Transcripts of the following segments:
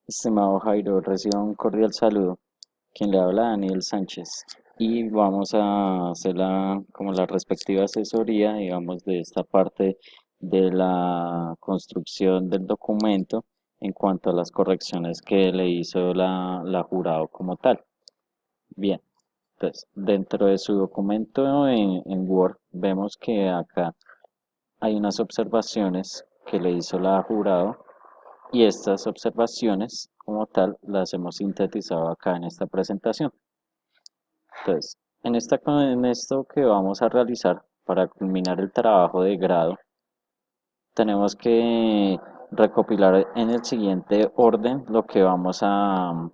Estimado Jairo, reciba un cordial saludo. Quien le habla, Daniel Sánchez. Y vamos a hacer como la respectiva asesoría, digamos, de esta parte de la construcción del documento en cuanto a las correcciones que le hizo la jurado como tal. Bien, entonces, dentro de su documento en Word, vemos que acá hay unas observaciones que le hizo la jurado y estas observaciones, como tal, las hemos sintetizado acá en esta presentación. Entonces, en esto que vamos a realizar para culminar el trabajo de grado, tenemos que recopilar en el siguiente orden lo que vamos a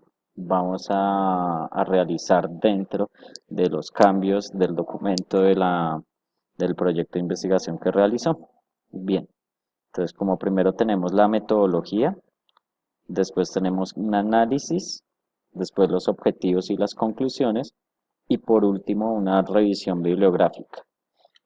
realizar dentro de los cambios del documento del proyecto de investigación que realizó. Bien, entonces como primero tenemos la metodología. Después tenemos un análisis, después los objetivos y las conclusiones y por último una revisión bibliográfica.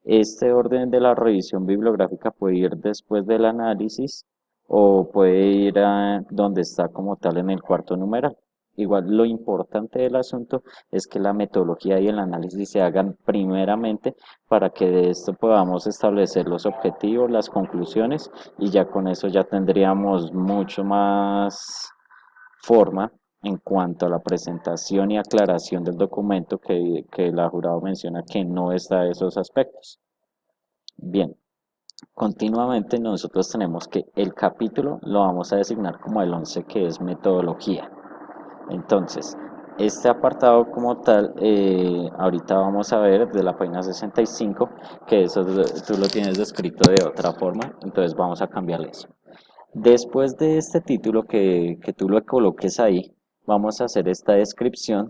Este orden de la revisión bibliográfica puede ir después del análisis o puede ir a donde está como tal en el cuarto numeral. Igual lo importante del asunto es que la metodología y el análisis se hagan primeramente para que de esto podamos establecer los objetivos, las conclusiones y ya con eso ya tendríamos mucho más forma en cuanto a la presentación y aclaración del documento que la jurado menciona que no está de esos aspectos. Bien, continuamente nosotros tenemos que el capítulo lo vamos a designar como el 11 que es metodología. Entonces, este apartado como tal, ahorita vamos a ver de la página 65, que eso tú lo tienes descrito de otra forma, entonces vamos a cambiarle eso. Después de este título que tú lo coloques ahí, vamos a hacer esta descripción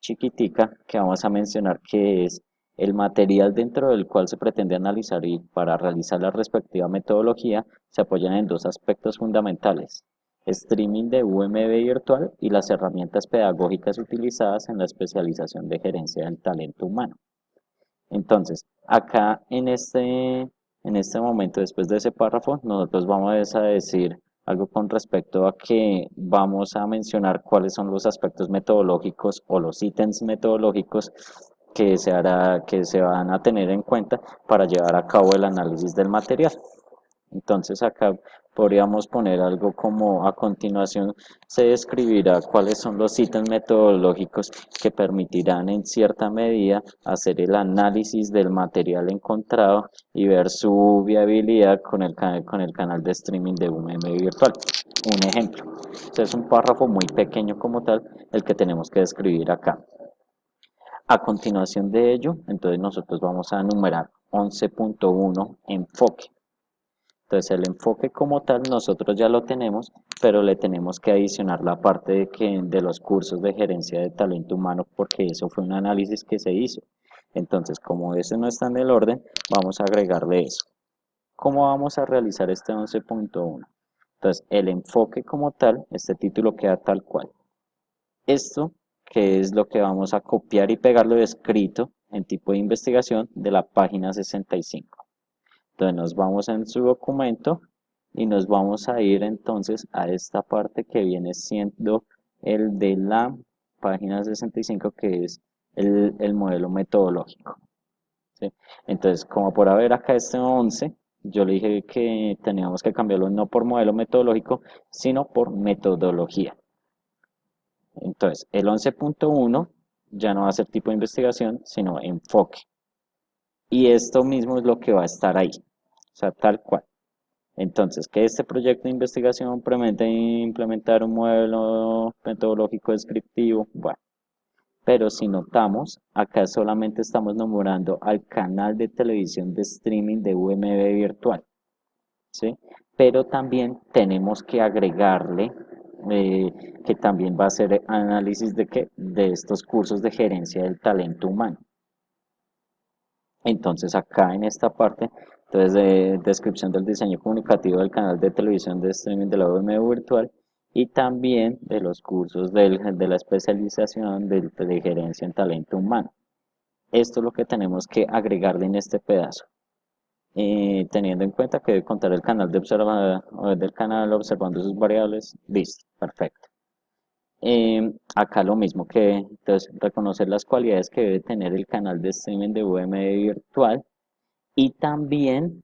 chiquitica que vamos a mencionar que es el material dentro del cual se pretende analizar y para realizar la respectiva metodología se apoyan en dos aspectos fundamentales: streaming de UMB virtual y las herramientas pedagógicas utilizadas en la especialización de gerencia del talento humano. Entonces, acá en este momento, después de ese párrafo, nosotros vamos a decir algo con respecto a que vamos a mencionar cuáles son los aspectos metodológicos o los ítems metodológicos que se van a tener en cuenta para llevar a cabo el análisis del material. Entonces acá podríamos poner algo como: a continuación se describirá cuáles son los ítems metodológicos que permitirán en cierta medida hacer el análisis del material encontrado y ver su viabilidad con el canal de streaming de UMM virtual. Un ejemplo. Este es un párrafo muy pequeño como tal, el que tenemos que describir acá. A continuación de ello, entonces nosotros vamos a enumerar 11.1 enfoque. Entonces el enfoque como tal nosotros ya lo tenemos, pero le tenemos que adicionar la parte de los cursos de gerencia de talento humano porque eso fue un análisis que se hizo. Entonces, como ese no está en el orden, vamos a agregarle eso. ¿Cómo vamos a realizar este 11.1? Entonces, el enfoque como tal, este título queda tal cual. Esto, que es lo que vamos a copiar y pegarlo escrito en tipo de investigación de la página 65. Entonces nos vamos en su documento y nos vamos a ir entonces a esta parte que viene siendo el de la página 65, que es el modelo metodológico, ¿sí? Entonces, como por haber acá este 11, yo le dije que teníamos que cambiarlo no por modelo metodológico, sino por metodología. Entonces, el 11.1 ya no va a ser tipo de investigación, sino enfoque. Y esto mismo es lo que va a estar ahí, o sea, tal cual. Entonces, que este proyecto de investigación permite implementar un modelo metodológico descriptivo, bueno, pero si notamos, acá solamente estamos nombrando al canal de televisión de streaming de UMB virtual, ¿sí? Pero también tenemos que agregarle que también va a ser análisis de qué, de estos cursos de gerencia del talento humano. Entonces acá en esta parte, entonces de descripción del diseño comunicativo del canal de televisión de streaming de la OMV virtual y también de los cursos de la especialización de gerencia en talento humano. Esto es lo que tenemos que agregarle en este pedazo. teniendo en cuenta que debe contar el canal de del canal observando sus variables. Listo, perfecto. Acá lo mismo que entonces reconocer las cualidades que debe tener el canal de streaming de UMD virtual y también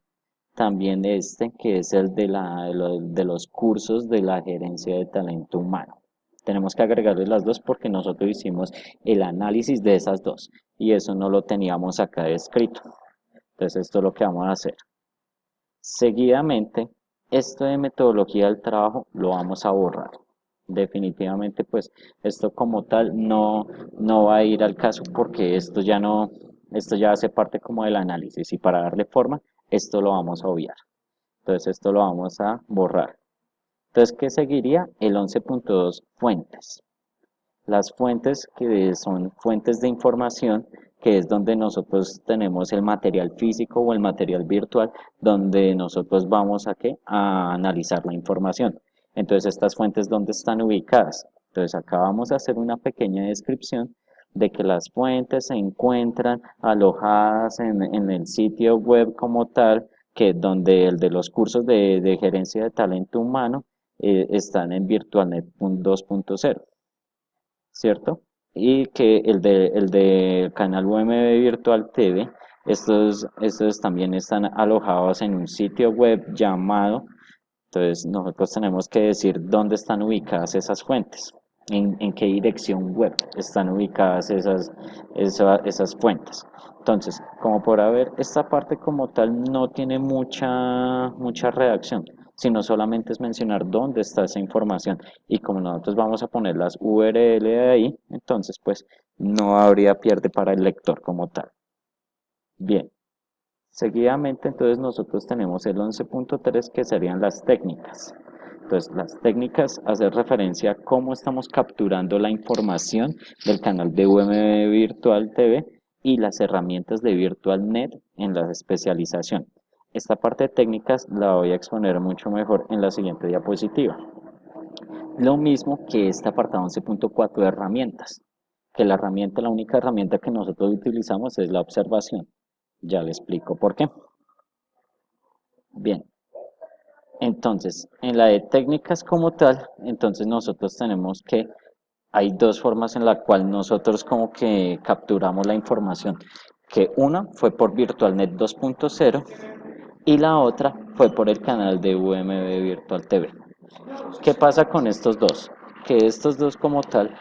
este que es el de los cursos de la gerencia de talento humano. Tenemos que agregarle las dos porque nosotros hicimos el análisis de esas dos y eso no lo teníamos acá escrito. Entonces esto es lo que vamos a hacer. Seguidamente, esto de metodología del trabajo lo vamos a borrar. Definitivamente, pues esto como tal no va a ir al caso porque esto ya hace parte como del análisis y para darle forma, esto lo vamos a obviar. Entonces esto lo vamos a borrar. Entonces, ¿qué seguiría? El 11.2 fuentes. Las fuentes que son fuentes de información, que es donde nosotros tenemos el material físico o el material virtual, donde nosotros vamos a analizar la información. Entonces, estas fuentes, ¿dónde están ubicadas? Entonces, acá vamos a hacer una pequeña descripción de que las fuentes se encuentran alojadas en el sitio web como tal, que donde el de los cursos de gerencia de talento humano están en VirtualNet 2.0. ¿Cierto? Y que el de canal UMB Virtual TV, estos también están alojados en un sitio web llamado, entonces nosotros tenemos que decir dónde están ubicadas esas fuentes, en qué dirección web están ubicadas esas fuentes. Entonces, como podrá ver, esta parte como tal no tiene mucha redacción, sino solamente es mencionar dónde está esa información. Y como nosotros vamos a poner las URL de ahí, entonces pues no habría pierde para el lector como tal. Bien, seguidamente entonces nosotros tenemos el 11.3 que serían las técnicas. Entonces, las técnicas hacen referencia a cómo estamos capturando la información del canal de UMB Virtual TV y las herramientas de VirtualNet en la especialización. Esta parte de técnicas la voy a exponer mucho mejor en la siguiente diapositiva. Lo mismo que este apartado 11.4 de herramientas, que la única herramienta que nosotros utilizamos es la observación. Ya le explico por qué. Bien, entonces, en la de técnicas como tal, entonces nosotros tenemos que, hay dos formas en la cual nosotros como que capturamos la información, que una fue por VirtualNet 2.0 y la otra fue por el canal de UMB Virtual TV. ¿Qué pasa con estos dos? Que estos dos como tal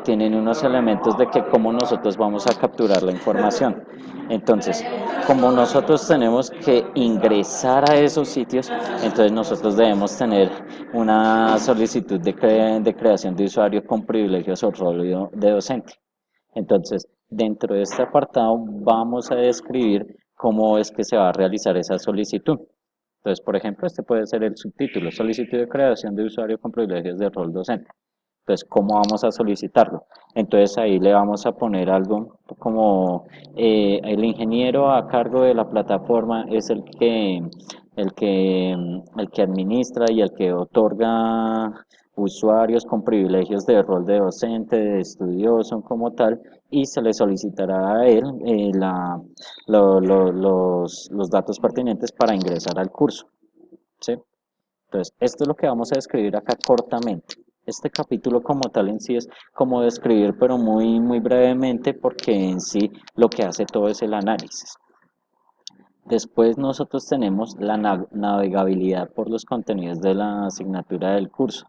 tienen unos elementos de que cómo nosotros vamos a capturar la información. Entonces, como nosotros tenemos que ingresar a esos sitios, entonces nosotros debemos tener una solicitud de creación de usuario con privilegios o rol de docente. Entonces, dentro de este apartado vamos a describir cómo es que se va a realizar esa solicitud. Entonces, por ejemplo, este puede ser el subtítulo, solicitud de creación de usuario con privilegios de rol docente. Entonces, ¿cómo vamos a solicitarlo? Entonces, ahí le vamos a poner algo como el ingeniero a cargo de la plataforma es el que administra y el que otorga usuarios con privilegios de rol de docente, de estudioso como tal, y se le solicitará a él los datos pertinentes para ingresar al curso. ¿Sí? Entonces, esto es lo que vamos a describir acá cortamente. Este capítulo como tal en sí es como describir, pero muy brevemente, porque en sí lo que hace todo es el análisis. Después nosotros tenemos la navegabilidad por los contenidos de la asignatura del curso.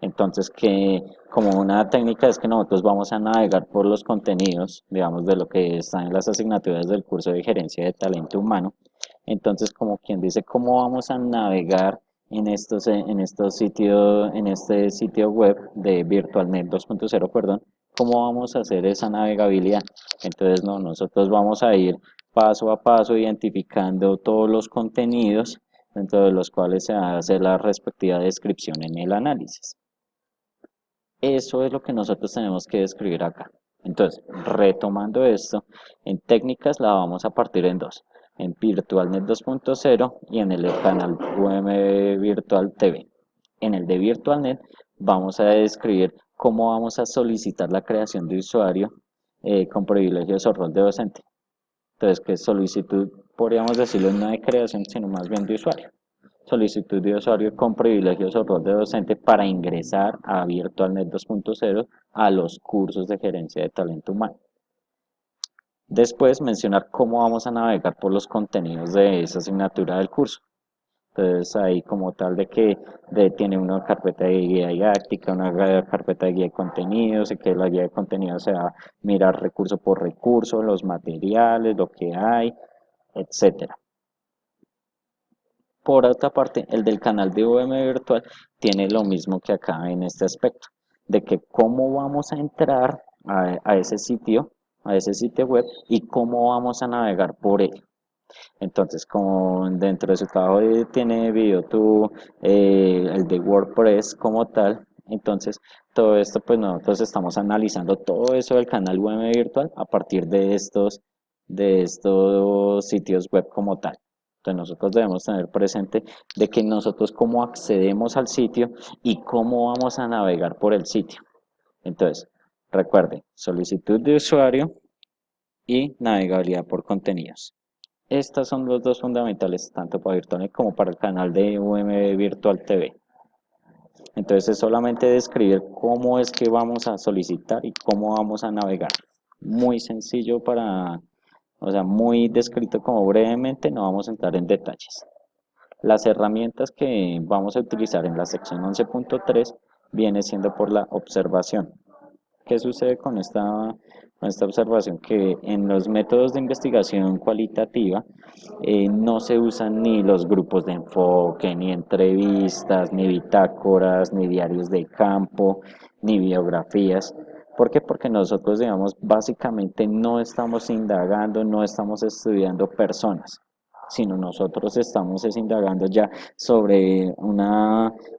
Entonces, que como una técnica es que nosotros vamos a navegar por los contenidos, digamos, de lo que está en las asignaturas del curso de gerencia de talento humano. Entonces, como quien dice, ¿cómo vamos a navegar en estos sitios, en este sitio web de VirtualNet 2.0, perdón? ¿Cómo vamos a hacer esa navegabilidad? Entonces, no, nosotros vamos a ir paso a paso identificando todos los contenidos dentro de los cuales se hace la respectiva descripción en el análisis. Eso es lo que nosotros tenemos que describir acá. Entonces, retomando esto, en técnicas la vamos a partir en dos, en VirtualNet 2.0 y en el canal UM Virtual TV. En el de VirtualNet vamos a describir cómo vamos a solicitar la creación de usuario con privilegios o rol de docente. Entonces, que solicitud podríamos decirlo no de creación, sino más bien de usuario. Solicitud de usuario con privilegios o rol de docente para ingresar a VirtualNet 2.0 a los cursos de gerencia de talento humano. Después mencionar cómo vamos a navegar por los contenidos de esa asignatura del curso. Entonces ahí como tal de que tiene una carpeta de guía didáctica, una carpeta de guía de contenidos y que la guía de contenidos se va a mirar recurso por recurso, los materiales, lo que hay, etcétera. Por otra parte, el del canal de VM virtual tiene lo mismo que acá en este aspecto, de que cómo vamos a entrar a ese sitio web y cómo vamos a navegar por él. Entonces, como dentro de su trabajo tiene VideoTube, el de WordPress como tal, entonces todo esto pues nosotros estamos analizando todo eso del canal web virtual a partir de estos sitios web como tal. Entonces nosotros debemos tener presente de que nosotros cómo accedemos al sitio y cómo vamos a navegar por el sitio. Entonces, recuerde, solicitud de usuario y navegabilidad por contenidos. Estas son los dos fundamentales tanto para VirtualNet como para el canal de UM Virtual TV. Entonces es solamente describir cómo es que vamos a solicitar y cómo vamos a navegar. Muy sencillo o sea, muy descrito como brevemente, no vamos a entrar en detalles. Las herramientas que vamos a utilizar en la sección 11.3 viene siendo por la observación. ¿Qué sucede con esta observación? Que en los métodos de investigación cualitativa no se usan ni los grupos de enfoque, ni entrevistas, ni bitácoras, ni diarios de campo, ni biografías. ¿Por qué? Porque nosotros, digamos, básicamente no estamos indagando, no estamos estudiando personas, sino nosotros estamos indagando ya sobre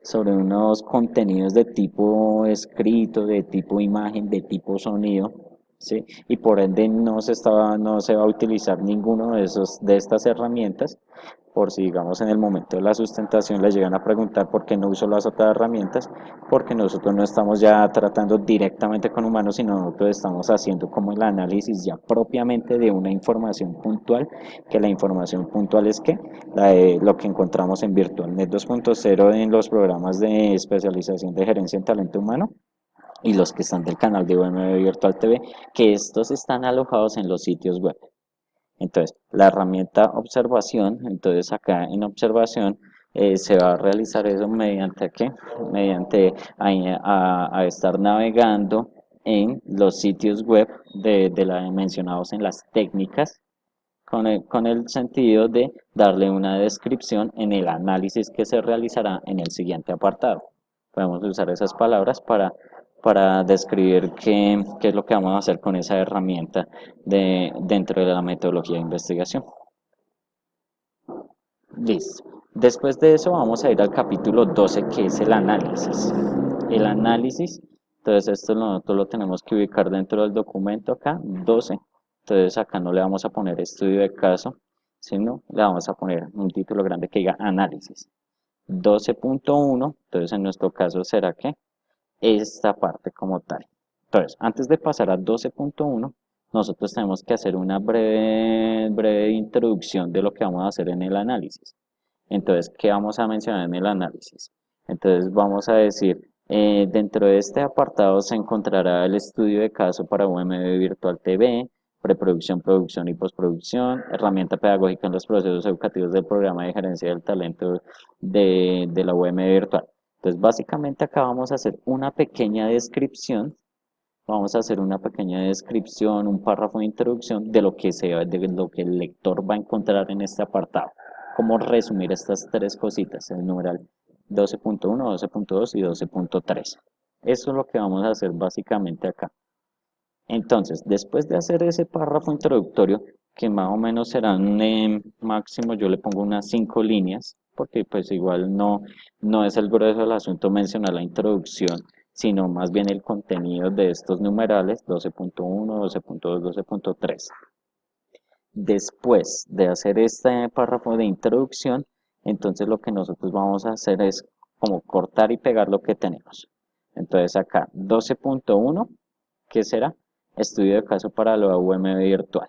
sobre unos contenidos de tipo escrito, de tipo imagen, de tipo sonido, ¿sí? Y por ende no se va a utilizar ninguno de estas herramientas, por si digamos en el momento de la sustentación les llegan a preguntar por qué no uso las otras herramientas, porque nosotros no estamos ya tratando directamente con humanos, sino nosotros estamos haciendo como el análisis ya propiamente de una información puntual, que la información puntual es que lo que encontramos en VirtualNet 2.0 en los programas de especialización de gerencia en talento humano y los que están del canal de UM Virtual TV, que estos están alojados en los sitios web. Entonces, la herramienta observación, entonces acá en observación se va a realizar eso mediante ¿qué? Mediante a estar navegando en los sitios web de la mencionados en las técnicas con el sentido de darle una descripción en el análisis que se realizará en el siguiente apartado. Podemos usar esas palabras para describir qué es lo que vamos a hacer con esa herramienta dentro de la metodología de investigación. Listo. Después de eso vamos a ir al capítulo 12, que es el análisis. El análisis, entonces esto nosotros lo tenemos que ubicar dentro del documento acá, 12. Entonces acá no le vamos a poner estudio de caso, sino le vamos a poner un título grande que diga análisis. 12.1, entonces en nuestro caso será que esta parte como tal. Entonces, antes de pasar a 12.1, nosotros tenemos que hacer una breve introducción de lo que vamos a hacer en el análisis. Entonces, ¿qué vamos a mencionar en el análisis? Entonces, vamos a decir, dentro de este apartado se encontrará el estudio de caso para UMB Virtual TV, preproducción, producción y postproducción, herramienta pedagógica en los procesos educativos del programa de gerencia del talento de la UMB Virtual. Entonces, básicamente acá vamos a hacer una pequeña descripción, un párrafo de introducción de lo que de lo que el lector va a encontrar en este apartado. Cómo resumir estas tres cositas, el numeral 12.1, 12.2 y 12.3. Eso es lo que vamos a hacer básicamente acá. Entonces, después de hacer ese párrafo introductorio, que más o menos serán máximo, yo le pongo unas 5 líneas, porque pues igual no es el grueso del asunto mencionar la introducción, sino más bien el contenido de estos numerales, 12.1, 12.2, 12.3. Después de hacer este párrafo de introducción, entonces lo que nosotros vamos a hacer es como cortar y pegar lo que tenemos. Entonces acá 12.1, ¿qué será? Estudio de caso para la UMB virtual.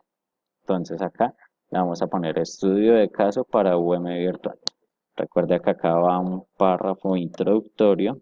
Entonces acá Le vamos a poner estudio de caso para UM virtual. Recuerde que acá va un párrafo introductorio